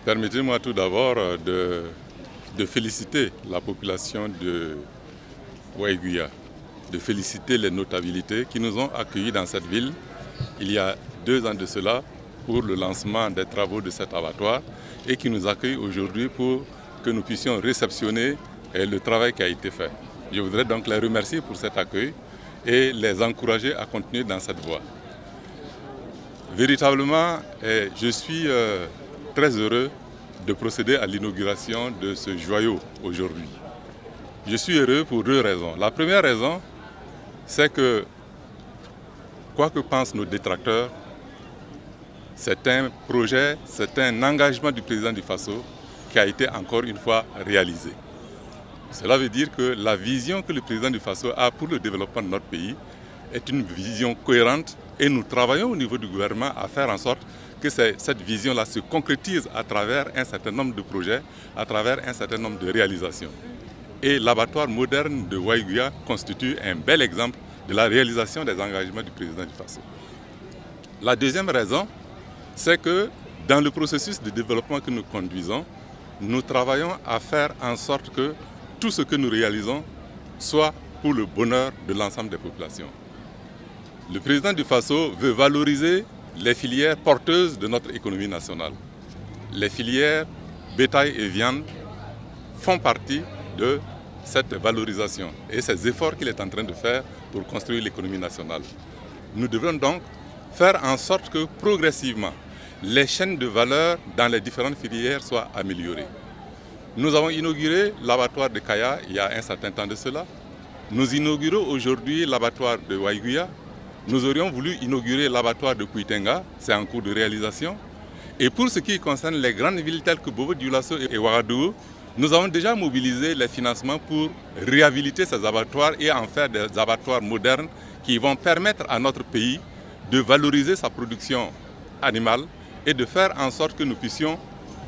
Permettez-moi tout d'abord de féliciter la population de Waiguya, de féliciter les notabilités qui nous ont accueillis dans cette ville il y a 2 ans de cela pour le lancement des travaux de cet abattoir et qui nous accueillent aujourd'hui pour que nous puissions réceptionner le travail qui a été fait. Je voudrais donc les remercier pour cet accueil et les encourager à continuer dans cette voie. Véritablement, je suis très heureux de procéder à l'inauguration de ce joyau aujourd'hui. Je suis heureux pour 2 raisons. La première raison, c'est que, quoi que pensent nos détracteurs, c'est un projet, c'est un engagement du président du Faso qui a été encore une fois réalisé. Cela veut dire que la vision que le président du Faso a pour le développement de notre pays est une vision cohérente et nous travaillons au niveau du gouvernement à faire en sorte que cette vision-là se concrétise à travers un certain nombre de projets, à travers un certain nombre de réalisations. Et l'abattoir moderne de Waiguya constitue un bel exemple de la réalisation des engagements du président du Faso. La deuxième raison, c'est que dans le processus de développement que nous conduisons, nous travaillons à faire en sorte que tout ce que nous réalisons soit pour le bonheur de l'ensemble des populations. Le président du Faso veut valoriser les filières porteuses de notre économie nationale. Les filières bétail et viande font partie de cette valorisation et ces efforts qu'il est en train de faire pour construire l'économie nationale. Nous devons donc faire en sorte que progressivement, les chaînes de valeur dans les différentes filières soient améliorées. Nous avons inauguré l'abattoir de Kaya il y a un certain temps de cela. Nous inaugurons aujourd'hui l'abattoir de Waiguya. Nous aurions voulu inaugurer l'abattoir de Kuitenga, c'est en cours de réalisation. Et pour ce qui concerne les grandes villes telles que Bobo-Dioulasso et Ouagadougou, nous avons déjà mobilisé les financements pour réhabiliter ces abattoirs et en faire des abattoirs modernes qui vont permettre à notre pays de valoriser sa production animale et de faire en sorte que nous puissions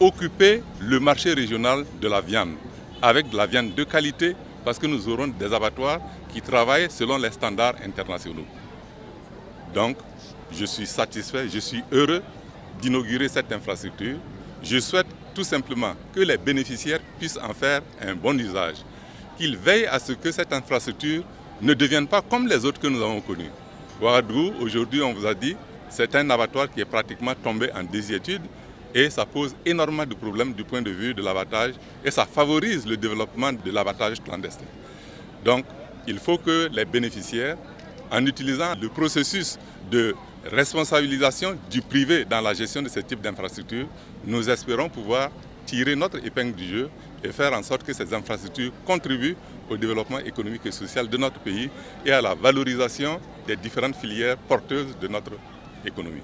occuper le marché régional de la viande avec de la viande de qualité parce que nous aurons des abattoirs qui travaillent selon les standards internationaux. Donc, je suis satisfait, je suis heureux d'inaugurer cette infrastructure. Je souhaite tout simplement que les bénéficiaires puissent en faire un bon usage, qu'ils veillent à ce que cette infrastructure ne devienne pas comme les autres que nous avons connues. Ouagadougou, aujourd'hui, on vous a dit, c'est un abattoir qui est pratiquement tombé en désuétude et ça pose énormément de problèmes du point de vue de l'abattage et ça favorise le développement de l'abattage clandestin. Donc, il faut que les bénéficiaires, en utilisant le processus de responsabilisation du privé dans la gestion de ce type d'infrastructures, nous espérons pouvoir tirer notre épingle du jeu et faire en sorte que ces infrastructures contribuent au développement économique et social de notre pays et à la valorisation des différentes filières porteuses de notre économie.